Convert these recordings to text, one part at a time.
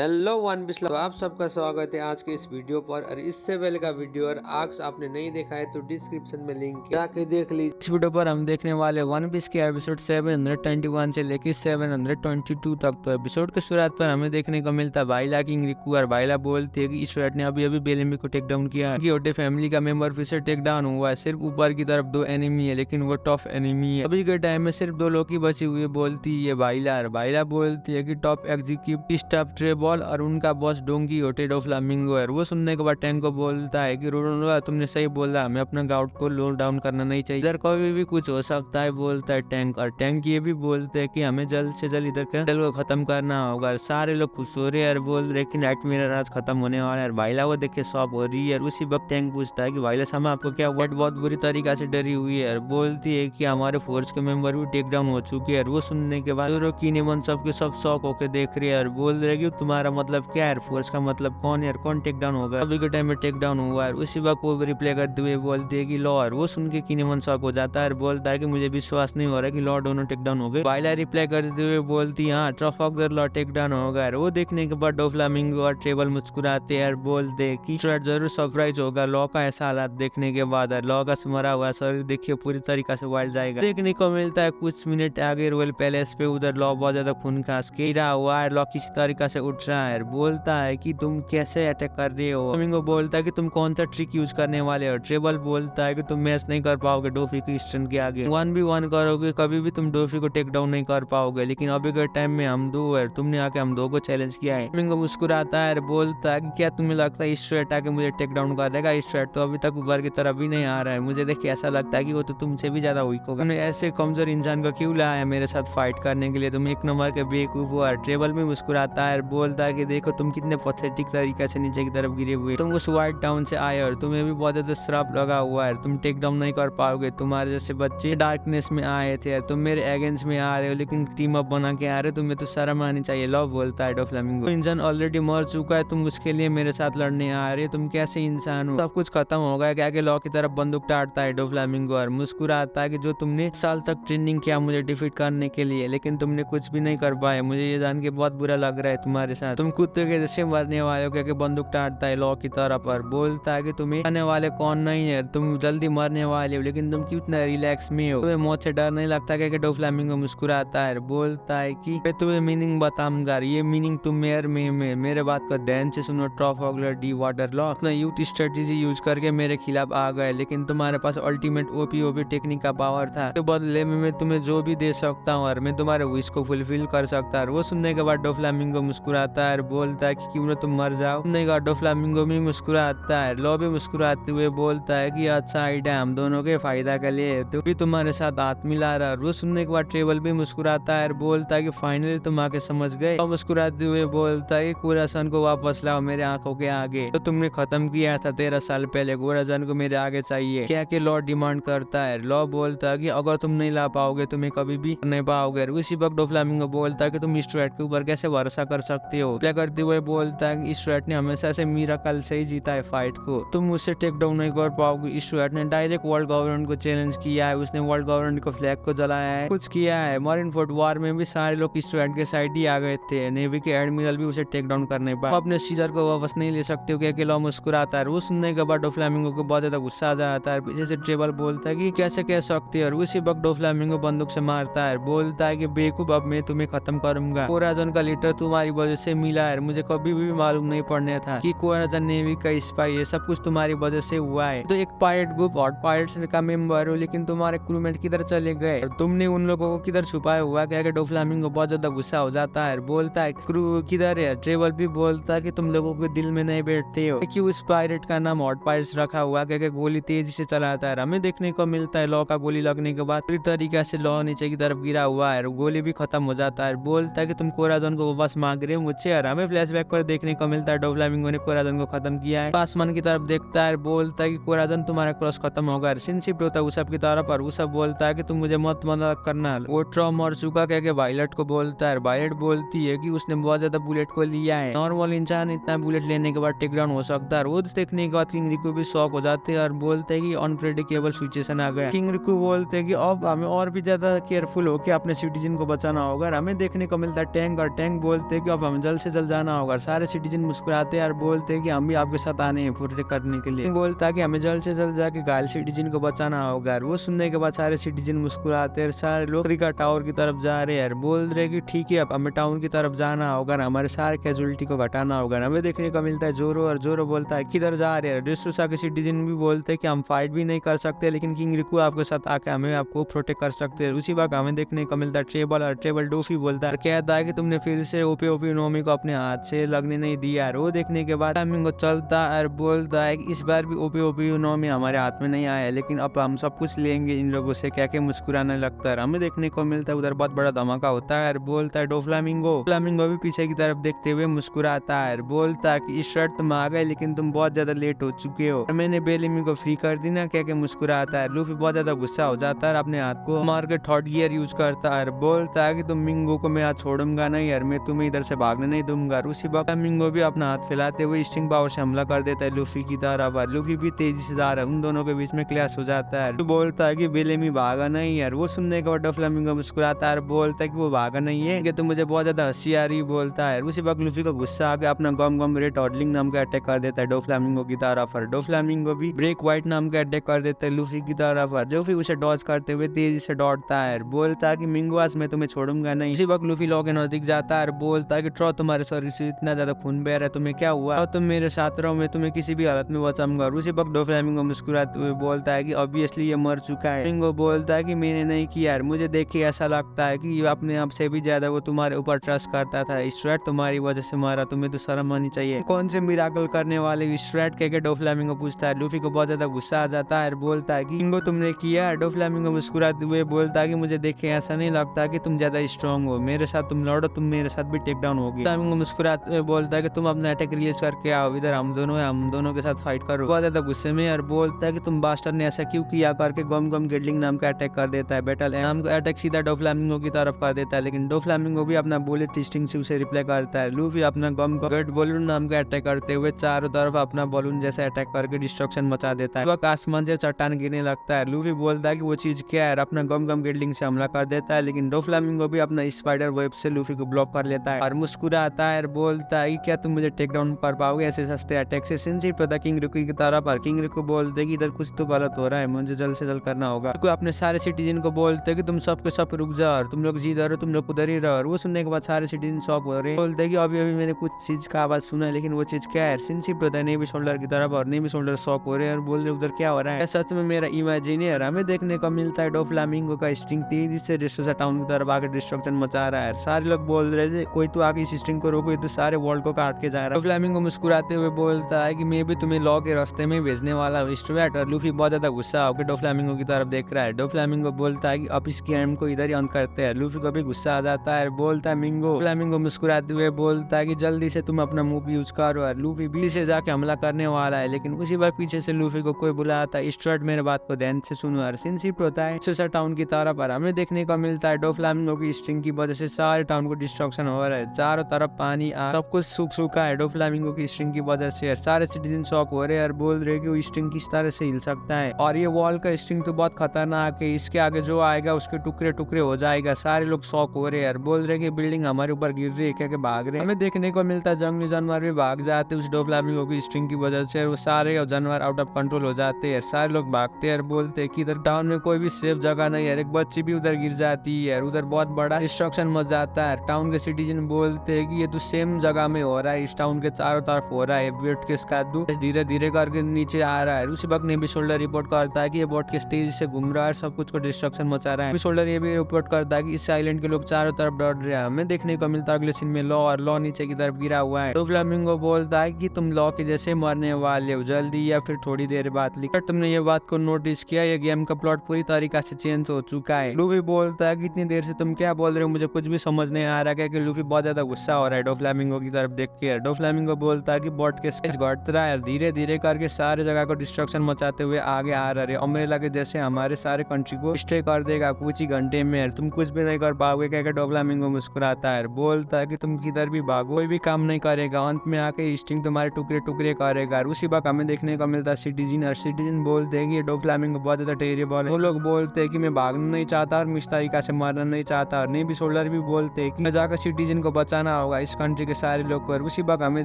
Hello one पिछला तो आप सबका स्वागत है आज के इस वीडियो पर। और इससे पहले का वीडियो और आर्क्स आपने नहीं देखा है तो डिस्क्रिप्शन में लिंक है, जाके देख लीजिए। इस वीडियो पर हम देखने वाले वन पीस के एपिसोड 721 से लेकर 722 तक। तो एपिसोड की शुरुआत पर हमें देखने को मिलता है बाइला किंग रिकू और बाइला बोलती है कि स्टुअर्ट ने अभी बेलेमी को टेक डाउन किया है। ओटे फैमिली का मेंबर फिर से टेक डाउन हुआ है। सिर्फ ऊपर की तरफ 2 एनिमी है, लेकिन वो टफ एनिमी है। अभी के टाइम में सिर्फ 2 लोग ही बची हुई बोलती है बाइला। बाइला बोलती है कि टॉप एग्जीक्यूटिव स्टाफ ट्रेबॉल और उनका बॉस डोंगी ओटे डो फ्लामिंगो है। वो सुनने के बाद टैंक को बोलता है कि रोडोनोवा तुमने सही बोला, हमें अपना गाउट को लो डाउन करना नहीं चाहिए, इधर कभी भी कुछ हो सकता है बोलता है टैंक। और टैंक ये भी बोलते हैं कि हमें जल्द से जल्द इधर के को खत्म करना होगा। सारे लोग खुश हो रहे हैं और बोल रहे कि नाइट मिरर आज खत्म होने वाला है। भाईला वो देख के शॉक हो रही है। उसी वक्त टैंक पूछता है कि भाईला सामा आपको क्या हुआ? बहुत बुरी तरीका से डरी हुई है। बोलती है कि हमारे फोर्स के मेंबर भी टेक डाउन हो चुके हैं। वो सुनने के बाद किनेमन सबके सब शॉक होकर देख रहे हैं और बोल रहे कि तुम्हारा मतलब क्या है? फोर्स का मतलब कौन है? कौन टेक डाउन होगा? अभी के टाइम में टेक डाउन हुआ है। उसी वक्त वो रिप्लाई करते हुए बोलती है कि लॉर्ड। वो सुन के किनेमन शॉक हो जाता है और बोलता है कि मुझे विश्वास नहीं हो रहा कि लॉर्ड दोनों टेक डाउन हो गए। बाइला रिप्लाई करते हुए बोलती है हाँ ट्रफॉगर लॉर्ड टेक डाउन होगा। वो देखने के बाद डोफ्लामिंगो और ट्रेबल मुस्कुराते हैं और बोलते हैं कि जरूर सरप्राइज होगा लॉ का ऐसा हालात देखने के बाद। लॉ का मरा हुआ शरीर देखिए पूरी तरीका से वाइट जाएगा। देखने को मिलता है कुछ मिनट आगे रॉयल पैलेस पे उधर लॉ बहुत ज्यादा खून खास के गिरा हुआ है। लॉ किसी तरीका से उठ रहा है। बोलता है कि तुम कैसे अटैक कर रहे हो? फ्लामिंगो बोलता है कि तुम कौन सा ट्रिक यूज करने वाले हो? ट्रेबल बोलता है कि तुम मैच नहीं कर पाओगे डोफी की स्टन के आगे। 1v1 करोगे कभी भी तुम डोफी को टेक डाउन नहीं कर पाओगे, लेकिन अभी के टाइम में हम दो है, तुमने आके हम दो को चैलेंज किया है। फ्लामिंगो मुस्कुराता है और बोलता है कि क्या तुम्हें लगता है स्ट्रेट आके मुझे टेक डाउन कर देगा? स्ट्रेट तो अभी तक ऊपर की तरफ भी नहीं आ रहा है। मुझे देख के ऐसा लगता है कि वो तो तुमसे भी ज्यादा वीक होगा। तुमने ऐसे कमजोर इंसान को क्यों लाया है मेरे साथ फाइट करने के लिए? तुम एक नंबर के बेवकूफ हो। ट्रेबल भी मुस्कुराता है और बोलता है कि देखो तुम कितने पथेटिक तरीके से नीचे की तरफ गिरे हुए। तुम उस व्हाइट टाउन से आए और तुम्हें भी बहुत ज्यादा श्राप लगा हुआ है। तुम टेक डाउन नहीं कर पाओगे। तुम्हारे जैसे बच्चे डार्कनेस में आए थे, तुम मेरे अगेंस्ट में आ रहे हो, लेकिन टीम अप बना के आ रहे हो। तुम्हें तो शर्म आनी चाहिए। लव बोलता है डोफ्लामिंगो। इंसान ऑलरेडी मर चुका है, तुम उसके लिए मेरे साथ लड़ने आ रहे हो? तुम कैसे इंसान हो? सब कुछ खत्म हो गया। क्या लॉ की तरफ बंदूक टाटता है डोफ्लामिंगो और मुस्कुराता है कि जो तुमने साल तक ट्रेनिंग किया मुझे डिफीट करने के लिए, लेकिन तुमने कुछ भी नहीं कर पाए। मुझे ये जान के बहुत बुरा लग रहा है तुम्हारे साथ। तुम कुत्ते के जैसे मरने वाले हो। क्या बंदूक टाटता है लॉ की तरफ और बोलता है कि तुम्हें आने वाले कौन नहीं है, तुम जल्दी मरने वाले हो, लेकिन तुम क्यों इतना रिलैक्स में हो? तुम्हें मौत से डर नहीं लगता? क्या डोफ्लामिंगो मुस्कुराता है, बोलता है कि मैं तुम्हें मीनिंग बताऊंगा। ये मीनिंग तुम मेरे बात को ध्यान से सुनो। ट्रफॉगलर डी वाटर लॉ अपना यूथ स्ट्रेटेजी यूज करके मेरे खिलाफ आ गए, लेकिन तुम्हारे पास अल्टीमेट ओपी टेक्निक का पावर था। तो बदले में मैं तुम्हें जो भी दे सकता हूँ और मैं तुम्हारे विश को फुलफिल कर सकता हूँ। वो सुनने के बाद डोफ्लामिंगो मुस्कुराता है, बोलता है कि क्यों ना तुम मर जाओ। सुनने के बाद डोफ्लामिंगो भी मुस्कुराता है। लॉ भी मुस्कुराते हुए बोलता है कि अच्छा आइडिया हम दोनों के फायदा के लिए, तो भी तुम्हारे साथ हाथ मिला रहा। वो सुनने के बाद ट्रेबल भी मुस्कुराता है, बोलता है कि फाइनली तुम आके समझ गए। और मुस्कुराते हुए बोलता है कि गोरासन को वापस लाओ मेरे आंखों के आगे, तो तुमने खत्म किया था 13 साल पहले। गोरासन को मेरे आगे चाहिए। क्या के लॉ डिमांड करता है। लॉ बोलता है कि अगर तुम नहीं ला पाओगे तुम्हें कभी भी नहीं पाओगे। उसी वक्त डोफ्लामिंगो बोलता है कि तुम स्ट्रेट के ऊपर कैसे भरोसा कर सकते हो? क्या करते हुए बोलता है कि स्ट्रेट ने हमेशा से मिराकल से ही जीता है फाइट को, तुम मुझसे टेक डाउन नहीं कर पाओगे। स्टुअर्ट ने डायरेक्ट वर्ल्ड गवर्नमेंट को चैलेंज किया है। उसने वर्ल्ड गवर्नमेंट को फ्लैग को जलाया है, कुछ किया है। मरीनफोर्ड वॉर में भी सारे लोग स्टुअर्ट के साइड ही आ गए थे। नेवी के एडमिरल भी उसे टेक डाउन करने पाए। अपने सीजर को वापस नहीं ले सकते हो। क्या लॉ मुस्कुराता है। वो सुनने के बाद डोफ्लामिंगो को बहुत ज्यादा गुस्सा आ जाता है। पीछे से ट्रेबल बोलता है कि कैसे कह सकते हो। और उसी वक्त डोफ्लामिंगो बंदूक से मारता है, बोलता है कि बेवकूफ अब मैं तुम्हें खत्म करूंगा। कोराजन का लीडर तुम्हारी वजह से मिला है। मुझे कभी भी मालूम नहीं पड़ने था कि कोराजन नेवी का स्पाई है। सब कुछ तुम्हारी वजह से हुआ है। तो एक पायरेट ग्रुप हॉट पायरेट्स का मेंबर हो, लेकिन तुम्हारे क्रूमेट किधर चले गए? और तुमने उन लोगों को किधर छुपाया हुआ? क्या डोफ्लामिंगो बहुत ज्यादा गुस्सा हो जाता है, बोलता है क्रू किधर है? ट्रेबल भी बोलता है कि तुम लोगों के दिल में नहीं बैठते हो कि उस पायरेट का नाम हॉट पायरेट्स रखा हुआ। क्या गोली तेजी से चलाता है। हमें देखने को मिलता है लॉ का गोली लगने के बाद पूरी तरीके से लॉ नीचे की तरफ गिरा हुआ है। गोली भी खत्म हो जाता है। बोलता है कि तुम कोराजन को वापस मांग रहे हो मुझसे। और हमें फ्लैशबैक पर देखने को मिलता है डोफ्लामिंगो ने कोराजन को खत्म किया है। आसमान की तरफ देखता है, बोलता है कि कोराजन तुम्हारा क्रॉस खत्म होगा। सिंशिफ्ट होता है उसब की तरफ और उसब बोलता है कि तुम मुझे मत मदद करना, वो ट्रॉ मर चुका। क्या वायलट को बोलता है। वायलट बोलती है कि उसने बहुत ज्यादा बुलेट को लिया है। नॉर्मल इंसान इतना बुलेट लेने के बाद टेक डाउन हो सकता है। वो देखने के बाद किंग रिकू भी शॉक हो जाते हैं और बोलते हैं कि अनप्रेडिक्टेबल सिचुएशन आ गया। किंग रिकू बोलते हैं कि अब हमें और भी ज्यादा केयरफुल होकर अपने सिटीजन को बचाना होगा। हमें देखने को मिलता है टैंक, और टैंक बोलते हैं कि अब हमें जल्द से जल्द जाना होगा। सारे सिटीजन मुस्कुराते हैं और बोलते हैं कि हम भी आपके साथ आने हैं प्रोटेक्ट करने के लिए। बोलता है कि हमें जल्द से जल्द जाके घायल सिटीजन को बचाना होगा। वो सुनने के बाद सारे सिटीजन मुस्कुराते हैं, सारे लोग अफ्रीका टावर की तरफ जा रहे हैं, बोल रहे कि ठीक है अब हमें टाउन की तरफ जाना होगा, हमारे सारे कैजुअलिटी को घटाना होगा। हमें देखने को मिलता है जोरो, और जोरो बोलता है किधर जा रहे हैं। ड्रेसरोसा के सिटीजन भी बोलते हैं कि हम फाइट भी नहीं कर सकते, लेकिन किंग रिकू आपके साथ आके हमें आपको प्रोटेक्ट कर सकते हैं। उसी वक्त हमें देखने को मिलता है ट्रेबल, और ट्रेबल डोफी बोलता है, कहता है कि तुमने फिर से ओपी नोमी को अपने हाथ से लगने नहीं दिया। वो देखने के बाद फ्लामिंगो चलता और बोलता है कि इस बार भी ओपी नोमी हमारे हाथ में नहीं आया, लेकिन अब हम सब कुछ लेंगे इन लोगों से, क्या क्या मुस्कुराने लगता है। हमें देखने को मिलता है उधर बहुत बड़ा धमाका होता है और बोलता है डोफ्लामिंगो। फ्लामिंगो भी पीछे की तरफ देखते हुए मुस्कुराता है, बोलता है कि इस शर्त तुम आ गए, लेकिन तुम बहुत ज्यादा लेट हो चुके हो, मैंने बेलेमी को फ्री कर दी ना, क्या क्या मुस्कुराता है। लूफी बहुत ज्यादा गुस्सा हो जाता है, अपने हाथ को मार के थर्ड गियर यूज करता है, बोलता है कि तुम मिंगो को मैं आज छोड़ूंगा नहीं यार, मैं तुम्हें इधर से भागने नहीं दूंगा। उसी वक्त मिंगो भी अपना हाथ फैलाते हुए स्टिंग पावर से हमला कर देता है लूफी की तरफ। लूफी भी तेजी से जा रहा है, उन दोनों के बीच में क्लैश हो जाता है। तो बोलता है कि बेलेमी भागा नहीं यार। वो सुनने के बाद फ्लामिंगो मुस्कुराता है, बोलता है कि वो भागा नहीं है, कि तो मुझे बहुत ज्यादा हंसी आ रही बोलता है। उसी वक्त लूफी को गुस्सा आके अपना गम रेड ऑडलिंग नाम का अटैक कर देता है डोफ्लामिंगो की तरफ। डोफ्लामिंगो भी ब्रेक व्हाइट नाम का अटैक कर देता है लूफी की तरफ। लूफी उसे डॉज करते हुए तेजी से दौड़ता है, बोलता है कि मिंगो आज मैं तुम्हें छोड़ूंगा नहीं। उसी वक्त लूफी लॉ के नजदीक जाता है, बोलता है कि ट्रो तुम्हारे शरीर से इतना ज्यादा खून बह रहा है, तुम्हें क्या हुआ, और तुम मेरे साथ रहो, मैं तुम्हें किसी भी हालत में बचाऊंगा। उसी वक्त डोफ्लामिंगो मुस्कुराते हुए बोलता है कि ऑब्वियसली ये मर चुका है। मिंगो बोलता है कि मैंने नहीं किया यार, मुझे देख के ऐसा लगता है कि ये अपने आप से भी ज्यादा वो तुम्हारे ऊपर ट्रस्ट करता था, स्ट्रेट तुम्हारी वजह से मारा, तुम्हें तो शर्म आनी चाहिए, कौन से मिराकल करने वाले स्ट्रेट कह के डोफ्लामिंगो पूछता है। लूफी को बहुत ज्यादा गुस्सा आ जाता है, बोलता है कि मिंगो तुमने किया। डोफ्लामिंगो मुस्कुराते हुए बोलता है कि मुझे देख के ऐसा नहीं लगता कि तुम ज्यादा स्ट्रॉन्ग हो, मेरे साथ तुम लड़ो, तुम मेरे साथ भी टेक डाउन होगी। फ्लामिंगो मुस्कुराते हुए बोलता है कि तुम अपना अटैक रिलीज करके आओ, इधर हम दोनों के साथ फाइट करो। बहुत ज्यादा गुस्से में और बोलता है कि तुम बास्टर ने ऐसा क्यों किया, करके गम गिडलिंग नाम का अटैक कर देता है। बैटल नाम का अटैक सीधा डोफ्लामिंगो की तरफ कर देता है, लेकिन डोफ्लामिंगो भी अपना बुलेट स्टिंग से उसे रिप्लाई करता है। लूफी अपना गम गट बलून नाम का अटैक करते हुए चारों तरफ अपना बलून जैसा अटैक करके डिस्ट्रक्शन मचा देता है। वह आसमान से चट्टान गिरने लगता है। लूफी बोलता है कि वो चीज क्या है, अपना गम गिडलिंग से हमला कर देता है, लेकिन डोफ्लामिंगो भी अपना स्पाइडर वेब से लूफी को ब्लॉक कर लेता है और मुस्कुराता है और बोलता है कि क्या तुम मुझे टेक डाउन कर पाओगे ऐसे सस्ते अटैक से। सिंसिप पता किंग रिकू की तरफ, और किंग रिकू बोलते कि इधर कुछ तो गलत हो रहा है, मुझे जल्द से जल्द करना होगा। रिकू अपने सारे सिटीजन को बोलते कि तुम सब के सब रुक जाओ, और तुम लोग जिधर हो तुम लोग उधर ही रहो। वो सुनने के बाद सारे सिटीजन शॉक हो रहे हैं, बोलते कि अभी अभी मैंने कुछ चीज का आवाज सुना है, लेकिन वो चीज क्या है। सिंसिप पता है नेवी शोल्डर की तरफ, और नेवी शोल्डर शॉक हो रहे हैं और बोल रहे उधर क्या हो रहा है, सच में मेरा इमेजिनियर। हमें देखने को मिलता है डोफ्लामिंगो का स्टिंग तेजी से ड्रेसरोसा टाउन की तरफ आकर डिस्ट्रक्शन मचा रहा है। सारे लोग बोल रहे थे कोई तो आगे इस स्टिंग को रोको, तो सारे वर्ल्ड को काट के जा रहा है। फ्लामिंगो मुस्कुराते हुए बोलता है कि मैं भी तुम्हें लॉ के रास्ते में भेजने वाला हूँ स्टूवर्ट। और लूफी बहुत ज्यादा गुस्सा होकर डोफ्लामिंगो की तरफ देख रहा है। डोफ्लामिंगो बोलता है कि अब इस गेम को इधर ही अंत करते हैं। लूफी को भी गुस्सा आ जाता है, बोलता है मिंगो। फ्लामिंगो मुस्कुराते हुए बोलता है कि जल्दी से तुम अपना मूव यूज करो। और लूफी भी से जाके हमला करने वाला है, लेकिन उसी बार पीछे से लूफी को कोई बुलाता है, स्टूवर्ट मेरे बात को ध्यान से सुनो। और सिंसिप होता है ड्रेसरोसा टाउन की तरफ, पर हमें देखने को मिलता है डोफ्लामिंगो की स्टिंग की वजह से सारे टाउन को डिस्ट्रक्शन हो रहा है, चारों तरफ पानी आ सब कुछ सूख सूखा है डोफ्लामिंगो की स्ट्रिंग की वजह से। सारे सिटीजन शॉक हो रहे हैं और बोल रहे कि वो स्ट्रिंग किस तरह से हिल सकता है, और ये वॉल का स्ट्रिंग तो बहुत खतरनाक है, इसके आगे जो आएगा उसके टुकड़े टुकड़े हो जाएगा। सारे लोग शॉक हो रहे हैं और बोल रहे कि बिल्डिंग हमारे ऊपर गिर रही है, क्या भाग रहे हैं। हमें देखने को मिलता है जंगली जानवर भी भाग जाते उस डोफ्लामिंगो की स्ट्रिंग की वजह से, वो सारे जानवर आउट ऑफ कंट्रोल हो जाते हैं। सारे लोग भागते हैं और बोलते हैं कि इधर टाउन में कोई भी सेफ जगह नहीं है। एक बच्ची भी उधर गिर जाती है, उधर बहुत बड़ा डिस्ट्रक्शन मच जाता है। टाउन के सिटीजन बोलते हैं कि ये तो सेम जगह में हो रहा है, इस टाउन के चारों तरफ हो रहा है। वेट के स्कादू धीरे धीरे करके नीचे आ रहा है। उसी वक्त नेवी शोल्डर रिपोर्ट करता है कि ये बोट के तेजी से घूम रहा है, सब कुछ को डिस्ट्रक्शन मचा रहा है। नेवी शोल्डर ये भी रिपोर्ट करता है कि इस आइलैंड के लोग चारों तरफ डर रहे हैं। हमें देखने को मिलता है अगले सीन में लॉ, और लॉ नीचे की तरफ गिरा हुआ है। तो फ्लामिंगो बोलता है कि तुम लॉ के जैसे मरने वाले हो, जल्दी या फिर थोड़ी देर बाद। लेकिन तुमने ये बात को नोटिस किया, ये गेम का प्लॉट पूरी तरीका से चेंज हो चुका है। लूफी बोलता है कि इतनी देर से तुम क्या बोल रहे हो, मुझे कुछ भी समझ नहीं आ रहा है। कि लूफी बहुत ज्यादा गुस्सा हो रहा है डोफ्लामिंगो की तरफ देख के। डोफ्लामिंगो बोलता है कि बोट के साइज घट रहा है, धीरे धीरे करके सारे जगह को डिस्ट्रक्शन मचाते हुए आगे आ रहे। अम्ब्रेला के जैसे हमारे सारे कंट्री को स्टे कर देगा कुछ ही घंटे में, तुम कुछ भी नहीं कर पाओगे। क्या डोफ्लामिंगो मुस्कुराता है, बोलता है कि तुम किधर भी भागो कोई भी काम नहीं करेगा, अंत में आके स्टिंग तुम्हारे टुकड़े टुकड़े करेगा। उसी वक्त हमें देखने को मिलता है सिटीजन, और सिटीजन बोलते हैं कि डोफ्लामिंगो बहुत ज्यादा टेरिबल है। वो लोग बोलते हैं कि मैं भागना नहीं चाहता और मैं इस तरीका से मरना नहीं चाहता। और नेवी शोल्डर भी बोलते हैं कि मैं जाकर सिटीजन को बचाना करना होगा इस कंट्री के सारे लोग को। उसी वक्त हमें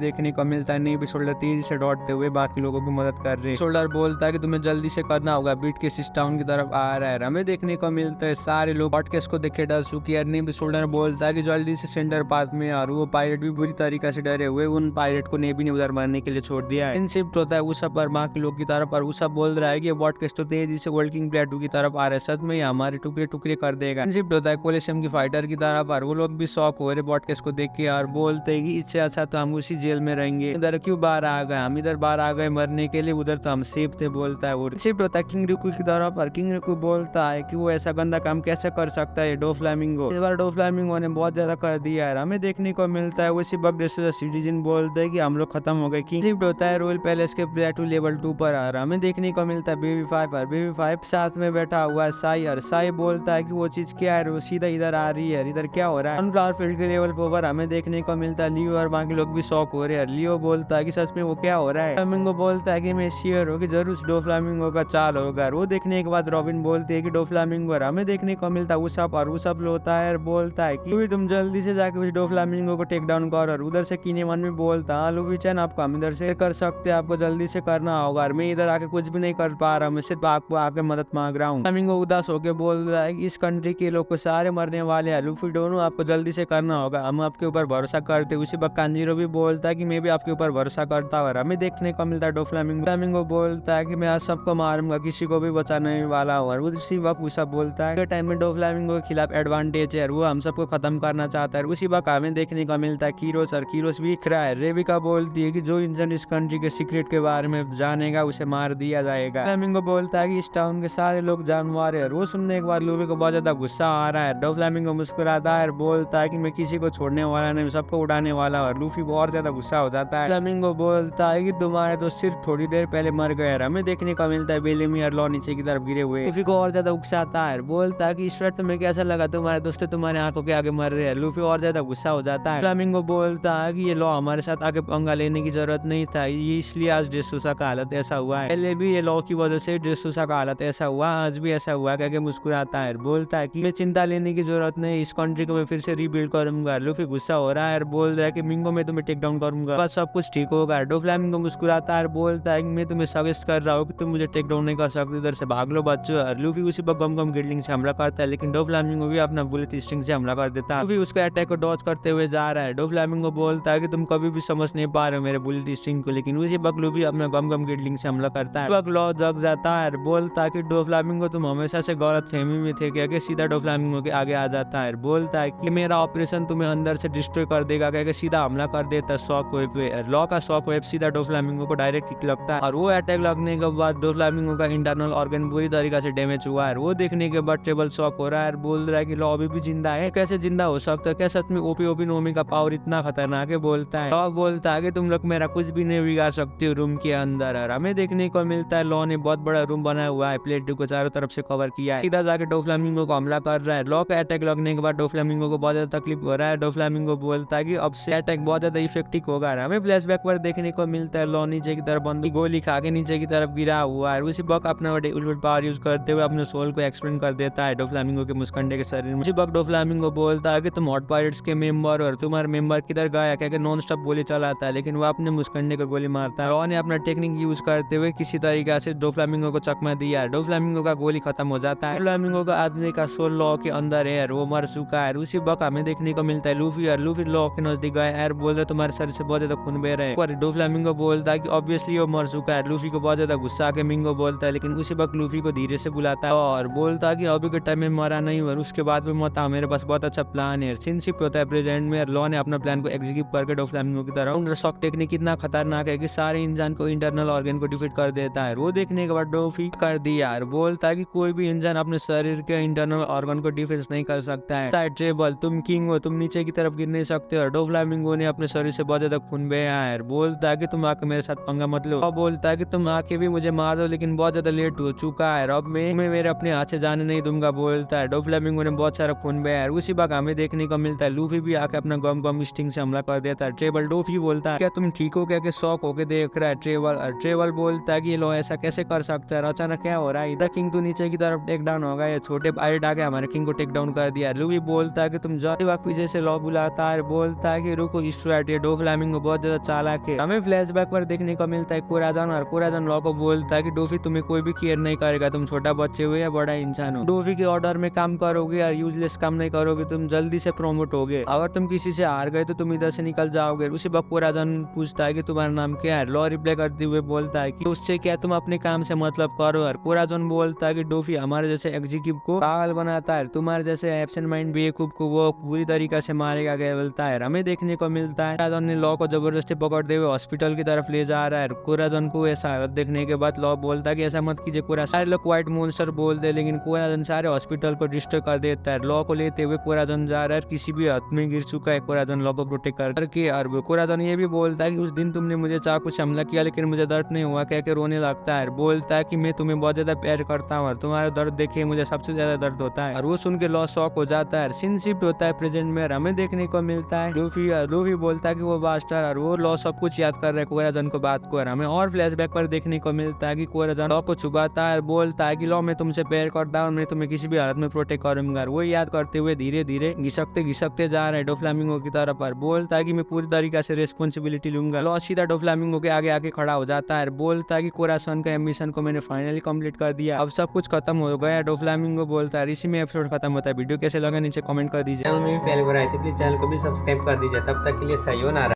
देखने को मिलता है नेवी सोल्डर तेजी से दौड़ते हुए बाकी लोगों की मदद कर रहे हैं। सोल्डर बोलता है कि तुम्हें जल्दी से करना होगा, बीट के इस टाउन की तरफ आ रहा है। हमें देखने को मिलता है सारे लोग पॉडकास्ट को देखे डर चुके हैं। नेवी सोल्डर बोलता है कि जल्दी से सेंटर पाथ में, और वो पायलट भी बुरी तरीके से डरे हुए उन पायलट को नेवी ने उधर मरने के लिए छोड़ दिया है। शिफ्ट होता है उसा पर बाकी लोग की तरफ, और उसा बोल रहा है कि पॉडकास्ट तो तेजी से वर्किंग प्लेटू की तरफ आ रहा है, सच में हमारे टुकड़े टुकड़े कर देगा। शिफ्ट होता है कोलिशियम की फाइटर की तरफ, और वो लोग भी शॉक हो रहे पॉडकास्ट को देख के और बोलते हैं कि इससे अच्छा तो हम उसी जेल में रहेंगे, इधर क्यों बाहर आ गए, हम इधर बाहर आ गए मरने के लिए, उधर तो हम सेफ थे बोलता है वो। शिफ्ट होता है किंग रिकू की तरफ, और किंग रिकू बोलता है कि वो ऐसा गंदा काम कैसे कर सकता है डोफ्लामिंगो। इस बार डोफ्लामिंगो ने बहुत ज्यादा कर दिया है। हमें देखने को मिलता है उसी वक्त सिटीजन बोलते हैं कि हम लोग खत्म हो गए। किंग शिफ्ट होता है रॉयल पैलेस के प्लेटू लेवल 2 पर, आ रहा हमें देखने को मिलता है बेबी 5 पर। बेबी 5 साथ में बैठा हुआ है साई, और साई बोलता है कि वो चीज क्या है, वो सीधा इधर आ रही है, इधर क्या हो रहा है। सनफ्लावर फील्ड के लेवल पर हमें देखने को मिलता है लियो और बाकी लोग भी शॉक हो रहे हैं। लियो बोलता है कि सच में वो क्या हो रहा है। फ्लामिंगो बोलता है कि मैं श्योर हूँ कि जरूर डोफ्लामिंगो का चाल होगा। वो देखने के बाद रॉबिन बोलती है कि डोफ्लामिंगो, हमें देखने को मिलता है उसप, और उसप होता है और बोलता है कि तुम जल्दी से जाके उस डोफ्लामिंगो को टेक डाउन करो। और उधर से किनेमन भी बोलता है लुफी चैन आपको हम इधर से कर सकते हैं, आपको जल्दी से करना होगा, और मैं इधर आके कुछ भी नहीं कर पा रहा हूँ, मैं सिर्फ आपको आके मदद मांग रहा हूँ। फ्लामिंगो उदास होकर बोल रहा है कि इस कंट्री के लोग को सारे मरने वाले हैं लुफी दोनों, आपको जल्दी से करना होगा, हम आपके ऊपर भरोसा करते। उसी वक्त कांजीरो भी बोलता है कि मैं भी आपके ऊपर भरोसा करता हूँ। हमें देखने को मिलता है डोफ्लामिंगो बोलता है कि मैं आज सबको मारूंगा, किसी को भी बचाने वाला हूँ। और उसी वक्त उसा बोलता है टाइम में डोफ्लामिंगो के खिलाफ एडवांटेज है, वो हम सबको खत्म करना चाहता है। उसी वक्त हमें देखने को मिलता है कीरोस, और कीरोस भी दिख रहा है। रेबिका बोलती है कि जो इंसान इस कंट्री के सीक्रेट के बारे में जानेगा उसे मार दिया जाएगा। फ्लामिंगो बोलता है कि इस टाउन के सारे लोग जानवर है। वो सुनने के बाद लूफी को बहुत ज्यादा गुस्सा आ रहा है। डोफ्लामिंगो मुस्कुराता है और बोलता है कि मैं किसी को छोड़ने वाला नहीं, सबको उड़ाने वाला। और लूफी बहुत ज्यादा गुस्सा हो जाता है। फ्लामिंगो बोलता है कि तुम्हारे दोस्त सिर्फ थोड़ी देर पहले मर गए। हमें देखने को मिलता है बेलेमी और लॉ नीचे की तरफ गिरे हुए। लूफी को और ज्यादा उकसाता है, बोलता है कि इस वक्त तुम्हें कैसा लगा, तुम्हारे दोस्त तुम्हारे आंखों के आगे मर रहे हैं। लूफी और ज्यादा गुस्सा हो जाता है। फ्लामिंगो बोलता है कि ये लॉ हमारे साथ आगे पंगा लेने की जरूरत नहीं था, ये इसलिए आज ड्रेसोसा का हालत ऐसा हुआ है, पहले भी ये लॉ की वजह से ड्रेसोसा का हालत ऐसा हुआ, आज भी ऐसा हुआ। कहके मुस्कुराता है, बोलता है कि मैं चिंता लेने की जरूरत नहीं, इस कंट्री को मैं फिर से रीबिल्ड करूंगा। लूफी गुस्सा हो रहा है और बोल रहा है कि मिंगो मैं तुम्हें टेक डाउन करूंगा, बस सब कुछ ठीक होगा। डोफ्लामिंगो मुस्कुराता है, बोलता है कि मैं तुम्हें सजेस्ट कर रहा हूँ कि तुम मुझे टेक डाउन नहीं कर सकते, इधर से भाग लो बच्चों। लूफी उसी पर गम गम गिडलिंग से हमला करता है, लेकिन डोफ्लामिंगो भी अपना बुलेट स्ट्रिंग से हमला कर देता है। लूफी उसके अटैक को डॉज करते हुए जा रहा है। डोफ्लामिंगो बोलता है कि तुम कभी भी समझ नहीं पा रहे हो मेरे बुलेट स्ट्रिंग को, लेकिन उसी वक्त लूफी अपना गम गम गिडलिंग से हमला करता है। वक्त लॉ जग जाता है, बोलता है कि डोफ्लामिंगो तुम हमेशा से गलत फहमी में थे। कहके सीधा डोफ्लामिंगो के आगे आ जाता है, बोलता है कि मेरा ऑपरेशन तुम्हें अंदर से डिस्ट्रॉय कर देगा। कहके सीधा हमला कर देता है शॉक वेव पे। लॉ का शॉक वेव सीधा डोफ्लामिंगो को डायरेक्ट किक लगता है, और वो अटैक लगने के बाद डोफ्लामिंगो का इंटरनल ऑर्गन पूरी तरीके से डैमेज हुआ है। वो देखने के बाद ट्रेबल शॉक हो रहा है, बोल रहा है कि लॉ अभी भी जिंदा है, कैसे जिंदा हो सकता है, क्या सच में ओपी नोमी का पावर इतना खतरनाक है। बोलता है लॉ बोलता है कि तुम लोग मेरा कुछ भी नहीं बिगाड़ सकते हो रूम के अंदर। और हमें देखने को मिलता है लॉ ने बहुत बड़ा रूम बनाया हुआ है, प्लेटू को चारों तरफ से कवर किया है, सीधा जाके डोफ्लामिंगो को हमला कर रहा है। लॉ का अटैक लगने के बाद डोफ्लामिंगो को बहुत ज्यादा तकलीफ हो रहा है। डोफ्लामिंगो बोलता है कि अब से अटैक बहुत ज्यादा इफेक्टिव होगा। हमें फ्लैशबैक पर देखने को मिलता है लॉ नीचे की तरफ बंदूक गोली खा के नीचे की तरफ गिरा हुआ है। उसी वक्त अपना उल्ट पावर यूज करते हुए अपने सोल को एक्सपेंड कर देता है डोफ्लामिंगो के मुस्कंडे के शरीर में। उसी वक्त डोफ्लामिंगो बोलता है कि तुम हॉट पायरेट्स के मेंबर और तुम्हारे मेंबर किधर गया, कहकर नॉन स्टॉप गोली चलाता है, लेकिन वो अपने मुस्कंडे को गोली मारता है। लॉ ने अपना टेक्निक यूज करते हुए किसी तरीके से डोफ्लामिंगो को चकमा दिया है। डोफ्लामिंगो का गोली खत्म हो जाता है। डोफ्लामिंगो का आदमी का सोल लॉ के अंदर है, वो मर चुका है। उसी वक्त हमें देखने को मिलता है लूफी, और लूफी लॉ के नजदीक गया है, बोल रहे तुम्हारे शरीर से बहुत ज्यादा खून बह रहा है। पर डोफ्लामिंगो बोलता है कि ऑब्वियसली वो मर चुका है। लूफी को बहुत ज्यादा गुस्सा आके मिंगो बोलता है, लेकिन उसी वक्त लूफी को धीरे से बुलाता है और बोलता है कि अभी के टाइम में मरा नहीं, और उसके बाद में मत आ, मेरे पास बहुत अच्छा प्लान है। सीन शिफ्ट होता है प्रेजेंट में, लॉ ने अपना प्लान को एग्जीक्यूट करके डोफ्लामिंगो की तरफ शॉक टेक्निक इतना खतरनाक है कि सारे इंसान को इंटरनल ऑर्गन को डिफीट कर देता है। वो देखने के बाद डोफी कर दिया और बोलता है कि कोई भी इंसान अपने शरीर के इंटरनल ऑर्गन को डिफेंस नहीं कर सकता है। ट्रेबल तुम किंग हो, तुम नीचे की तरफ गिर नहीं सकते हो। डोफ्लामिंगो ने अपने शरीर से बहुत ज्यादा खून बहाया है, बोलता है कि तुम आके मेरे साथ पंगा मत लो। और बोलता है कि तुम आके भी मुझे मार दो, लेकिन बहुत ज्यादा लेट हो चुका है, अब मैं मेरे अपने हाथ से जाने नहीं दूंगा। बोलता है डोफ्लामिंगो ने बहुत सारा खून बहाया है। उसी वक्त हमें देखने को मिलता है लूफी भी आके अपना गम गम स्टिंग से हमला कर देता है। ट्रेबल डोफी बोलता है क्या तुम ठीक हो, क्या शौक होके देख रहा है ट्रेबल बोलता है कि ये लो ऐसा कैसे कर सकता है, अचानक क्या हो रहा है, इधर किंग तो नीचे की तरफ टेक डाउन हो गया, छोटे पायलट आके हमारे किंग को टेक डाउन कर दिया। लूफी बोलता है कि तुम जाते वक्त पीछे से लॉ बुलाता आता है, बोलता है कि रुको स्टुअर्ट, ये डोफ्लामिंगो बहुत ज्यादा चालाक है। हमें फ्लैशबैक पर देखने को मिलता है कोराजन, और कोराजन लॉ को बोलता है कि डोफी तुम्हें कोई भी केयर नहीं करेगा, तुम छोटा बच्चे हो या बड़ा इंसान हो, डोफी के ऑर्डर में काम करोगे और यूजलेस काम नहीं करोगे, तुम जल्दी से प्रमोट होगे, अगर तुम किसी से हार गए तो तुम इधर से निकल जाओगे। उसी वक्त कोराजन पूछता है कि तुम्हारा नाम क्या है। लॉ रिप्लाई करते हुए बोलता है कि उससे क्या, तुम अपने काम से मतलब करो। और कोराजन बोलता है कि डोफी हमारे जैसे एग्जीक्यूटिव को पागल बनाता है, तुम्हारे जैसे एब्सेंट माइंड बेवकूफ को वो पूरी तरीके से मारेगा गया बोलता है। हमें देखने को मिलता है कोराजन ने लॉ को जबरदस्ती पकड़ते हुए हॉस्पिटल की तरफ ले जा रहा है। कोराजन को ऐसा हालत देखने के बाद लॉ बोलता है कि ऐसा मत कीजिए कोरा, सारे लोग व्हाइट मॉन्स्टर बोलते, लेकिन कोराजन सारे हॉस्पिटल को डिस्ट्रॉय कर देता है। लॉ को लेते हुए कोराजन जा रहा है, किसी भी हद में गिर चुका है कोराजन लॉ को प्रोटेक्ट करके। और कोराजन ये भी बोलता है कि उस दिन तुमने मुझे चाकू से हमला किया लेकिन मुझे दर्द नहीं हुआ, कह के रोने लगता है। बोलता है कि मैं तुम्हें बहुत ज्यादा प्यार करता हूँ और तुम्हारा दर्द देखे मुझे सबसे ज्यादा दर्द होता है। और वो सुन के लॉ शॉक हो जाता है। सीन शिफ्ट होता है प्रेजेंट में, हमें देखने को मिलता है लूफी बोलता है कि वो बास्टर, और वो लॉ सब कुछ याद कर रहा है कोराजन को बात को। और हमें और फ्लैशबैक पर देखने को मिलता है कि कोराजन लॉ को छुपाता है, बोलता है कि लॉ मैं तुमसे प्यार करता हूँ, मैं तुम्हें किसी भी हालत में प्रोटेक्ट करूंगा। वो याद करते हुए धीरे धीरे घिसकते जा रहे हैं डोफ्लामिंगो की तरफ। पर बोलता है कि मैं पूरी तरीके से रिस्पॉन्सिबिलिटी लूंगा। लॉ सीधा डोफ्लामिंगो के आगे आके खड़ा हो जाता है, बोलता है कि कोरासन का मिशन को मैंने फाइनली कंप्लीट कर दिया, अब सब कुछ खत्म हो गया। डोफ्लामिंगो बोलता है। इसी में एपिसोड खत्म होता है। वीडियो कैसे लगा नीचे कमेंट कर दीजिए। चैनल में भी पहली बार आए थे प्लीज चैनल को भी सब्सक्राइब कर दीजिए। तब तक के लिए सही हो ना।